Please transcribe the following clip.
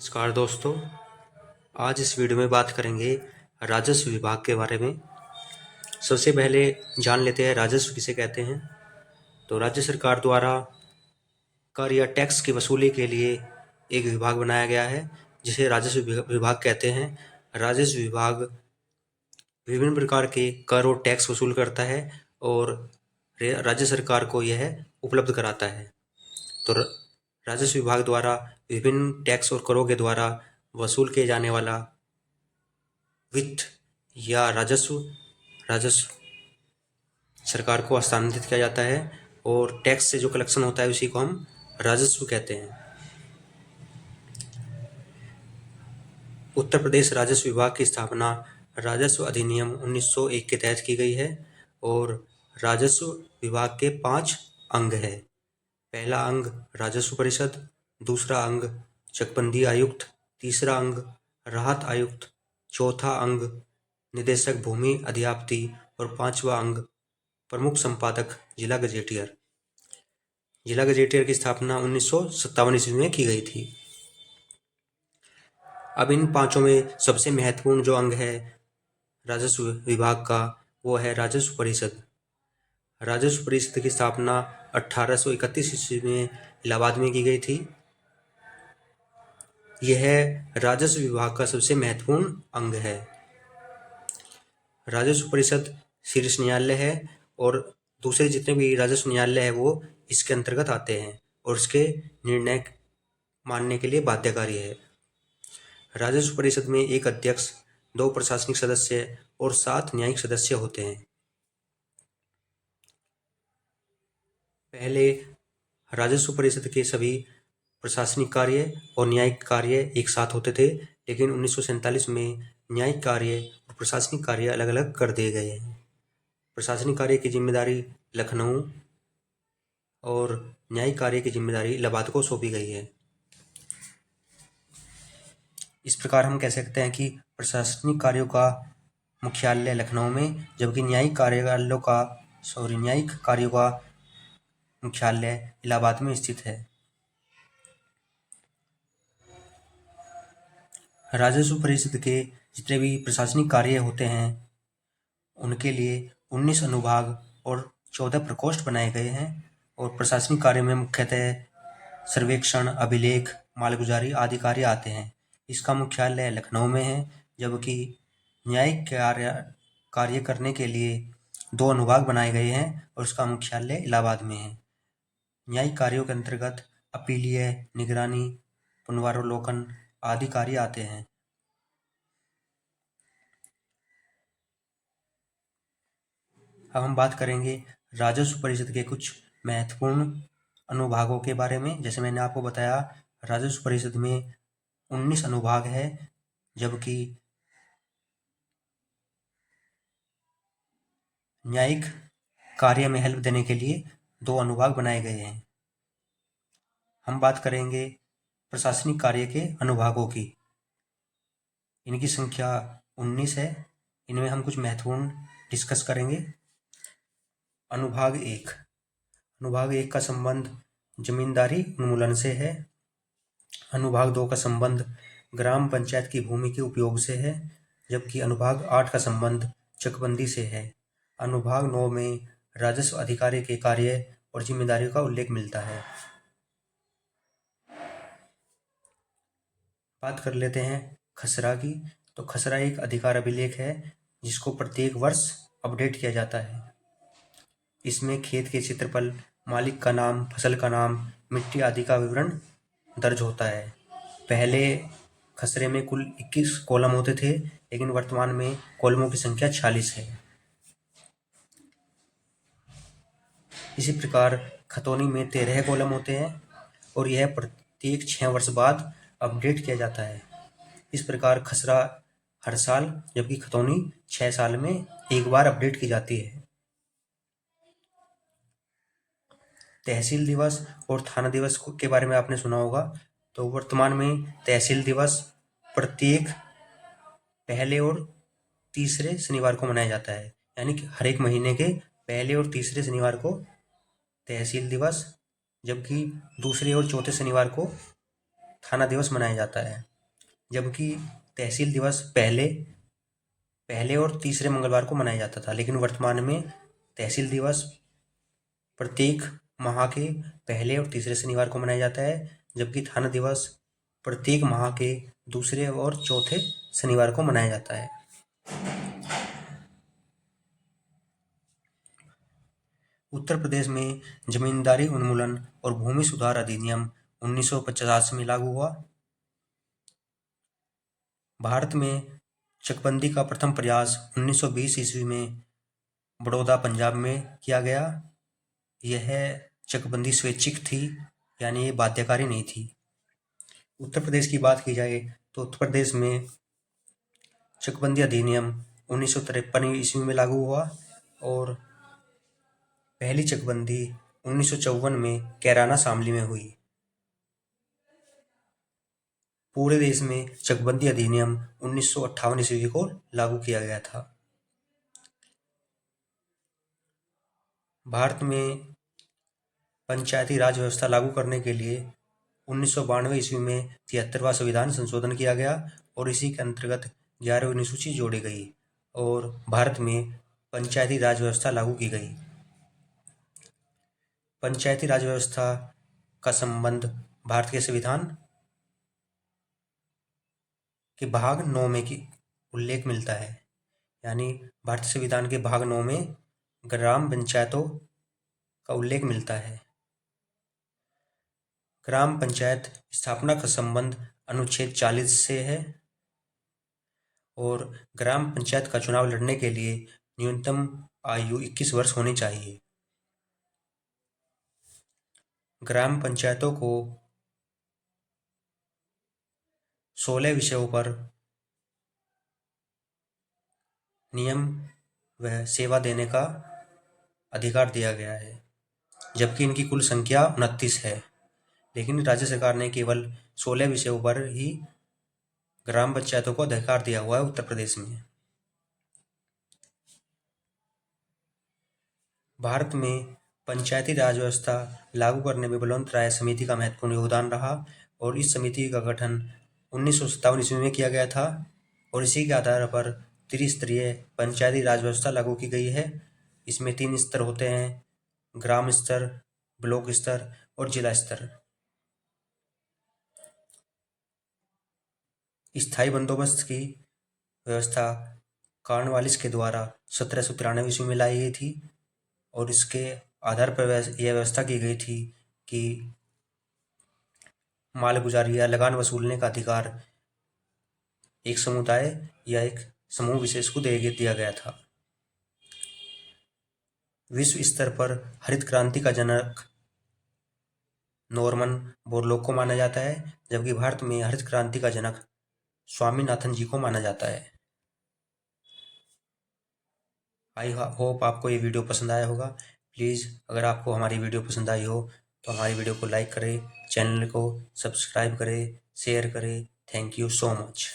नमस्कार दोस्तों, आज इस वीडियो में बात करेंगे राजस्व विभाग के बारे में। सबसे पहले जान लेते हैं राजस्व किसे कहते हैं। तो राज्य सरकार द्वारा कर या टैक्स की वसूली के लिए एक विभाग बनाया गया है जिसे राजस्व विभाग कहते हैं। राजस्व विभाग विभिन्न प्रकार के कर और टैक्स वसूल करता है और राज्य सरकार को यह उपलब्ध कराता है। तो राजस्व विभाग द्वारा विभिन्न टैक्स और करों के द्वारा वसूल किए जाने वाला वित्त या राजस्व सरकार को हस्तांतरित किया जाता है और टैक्स से जो कलेक्शन होता है उसी को हम राजस्व कहते हैं। उत्तर प्रदेश राजस्व विभाग की स्थापना राजस्व अधिनियम 1901 के तहत की गई है और राजस्व विभाग के 5 अंग है। पहला अंग राजस्व परिषद, दूसरा अंग चकबंदी आयुक्त, तीसरा अंग राहत आयुक्त, चौथा अंग निदेशक भूमि अधियाप्ति और पांचवा अंग प्रमुख संपादक जिला गजेटियर। जिला गजेटियर की स्थापना 1957 ईस्वी में की गई थी। अब इन पांचों में सबसे महत्वपूर्ण जो अंग है राजस्व विभाग का वो है राजस्व परिषद। राजस्व परिषद की स्थापना 1831 ईस्वी में इलाहाबाद में की गई थी। यह राजस्व विभाग का सबसे महत्वपूर्ण अंग है। राजस्व परिषद शीर्ष न्यायालय है और दूसरे जितने भी राजस्व न्यायालय है वो इसके अंतर्गत आते हैं और इसके निर्णय मानने के लिए बाध्यकारी है। राजस्व परिषद में एक अध्यक्ष, 2 प्रशासनिक सदस्य और 7 न्यायिक सदस्य होते हैं। पहले राजस्व परिषद के सभी प्रशासनिक कार्य और न्यायिक कार्य एक साथ होते थे, लेकिन 1947 में न्यायिक कार्य और प्रशासनिक कार्य अलग अलग कर दिए गए हैं। प्रशासनिक कार्य की जिम्मेदारी लखनऊ और न्यायिक कार्य की जिम्मेदारी इलाहाबाद को सौंपी गई है। इस प्रकार हम कह सकते हैं कि प्रशासनिक कार्यों का मुख्यालय लखनऊ में, जबकि न्यायिक कार्यों का मुख्यालय इलाहाबाद में स्थित है। राजस्व परिषद के जितने भी प्रशासनिक कार्य होते हैं उनके लिए 19 अनुभाग और 14 प्रकोष्ठ बनाए गए हैं और प्रशासनिक कार्य में मुख्यतः सर्वेक्षण, अभिलेख, मालगुजारी आदि कार्य आते हैं। इसका मुख्यालय लखनऊ में है, जबकि न्यायिक कार्य करने के लिए 2 अनुभाग बनाए गए हैं और उसका मुख्यालय इलाहाबाद में है। न्यायिक कार्यों के अंतर्गत अपीलीय, निगरानी, पुनरावलोकन आदि कार्य आते हैं। अब हम बात करेंगे राजस्व परिषद के कुछ महत्वपूर्ण अनुभागों के बारे में। जैसे मैंने आपको बताया, राजस्व परिषद में 19 अनुभाग है, जबकि न्यायिक कार्य में हेल्प देने के लिए 2 अनुभाग बनाए गए हैं। हम बात करेंगे प्रशासनिक कार्य के अनुभागों की। इनकी संख्या 19 है। इनमें हम कुछ महत्वपूर्ण डिस्कस करेंगे। अनुभाग 1 का संबंध जमींदारी उन्मूलन से है। अनुभाग 2 का संबंध ग्राम पंचायत की भूमि के उपयोग से है, जबकि अनुभाग 8 का संबंध चकबंदी से है। अनुभाग 9 में राजस्व अधिकारी के कार्य और जिम्मेदारियों का उल्लेख मिलता है। बात कर लेते हैं खसरा की। तो खसरा एक अधिकार अभिलेख है जिसको प्रत्येक वर्ष अपडेट किया जाता है। इसमें खेत के क्षेत्रफल, मालिक का नाम, फसल का नाम, मिट्टी आदि का विवरण दर्ज होता है। पहले खसरे में कुल 21 कॉलम होते थे, लेकिन वर्तमान में कॉलमों की संख्या 46 है। इसी प्रकार खतौनी में 13 कॉलम होते हैं और यह प्रत्येक 6 वर्ष बाद अपडेट किया जाता है। इस प्रकार खसरा हर साल, जबकि खतौनी 6 साल में एक बार अपडेट की जाती है। तहसील दिवस और थाना दिवस के बारे में आपने सुना होगा। तो वर्तमान में तहसील दिवस प्रत्येक पहले और तीसरे शनिवार को मनाया जाता है, यानी कि हर एक महीने के पहले और तीसरे शनिवार को तहसील दिवस, जबकि दूसरे और चौथे शनिवार को थाना दिवस मनाया जाता है। जबकि तहसील दिवस पहले और तीसरे मंगलवार को मनाया जाता था, लेकिन वर्तमान में तहसील दिवस प्रत्येक माह के पहले और तीसरे शनिवार को मनाया जाता है, जबकि थाना दिवस प्रत्येक माह के दूसरे और चौथे शनिवार को मनाया जाता है। उत्तर प्रदेश में जमींदारी उन्मूलन और भूमि सुधार अधिनियम 1950 में लागू हुआ। भारत में चकबंदी का प्रथम प्रयास 1920 ईस्वी में बड़ौदा, पंजाब में किया गया। यह चकबंदी स्वैच्छिक थी, यानी ये बाध्यकारी नहीं थी। उत्तर प्रदेश की बात की जाए तो उत्तर प्रदेश में चकबंदी अधिनियम 1953 ईस्वी में लागू हुआ और पहली चकबंदी 1954 में कैराना शामली में हुई। पूरे देश में चकबंदी अधिनियम 1958 ईस्वी को लागू किया गया था। भारत में पंचायती राज व्यवस्था लागू करने के लिए 1992 ईस्वी में 73वां संविधान संशोधन किया गया और इसी के अंतर्गत 11वीं अनुसूची जोड़ी गई और भारत में पंचायती राज व्यवस्था लागू की गई। पंचायती राज व्यवस्था का संबंध भारत के संविधान के भाग 9 में की उल्लेख मिलता है, यानी भारतीय संविधान के भाग 9 में ग्राम पंचायतों का उल्लेख मिलता है। ग्राम पंचायत स्थापना का संबंध अनुच्छेद 40 से है और ग्राम पंचायत का चुनाव लड़ने के लिए न्यूनतम आयु 21 वर्ष होनी चाहिए। ग्राम पंचायतों को 16 विषयों पर नियम व सेवा देने का अधिकार दिया गया है, जबकि इनकी कुल संख्या 29 है, लेकिन राज्य सरकार ने केवल 16 विषयों पर ही ग्राम पंचायतों को अधिकार दिया हुआ है उत्तर प्रदेश में। भारत में पंचायती राज व्यवस्था लागू करने में बलवंत राय समिति का महत्वपूर्ण योगदान रहा और इस समिति का गठन 1957 ईस्वी में किया गया था और इसी के आधार पर त्रिस्तरीय पंचायती राज व्यवस्था लागू की गई है। इसमें 3 स्तर होते हैं: ग्राम स्तर, ब्लॉक स्तर और जिला स्तर। स्थायी बंदोबस्त की व्यवस्था कॉर्नवालिस के द्वारा 1793 ईस्वी में लाई गई थी और इसके आधार पर यह व्यवस्था की गई थी कि मालगुजारी या लगान वसूलने का अधिकार एक समुदाय या एक समूह विशेष को दिया गया था। विश्व स्तर पर हरित क्रांति का जनक नॉर्मन बोरलॉग को माना जाता है, जबकि भारत में हरित क्रांति का जनक स्वामीनाथन जी को माना जाता है। आई होप आपको ये वीडियो पसंद आया होगा। प्लीज़ अगर आपको हमारी वीडियो पसंद आई हो तो हमारी वीडियो को लाइक करें, चैनल को सब्सक्राइब करें, शेयर करें। Thank you so much.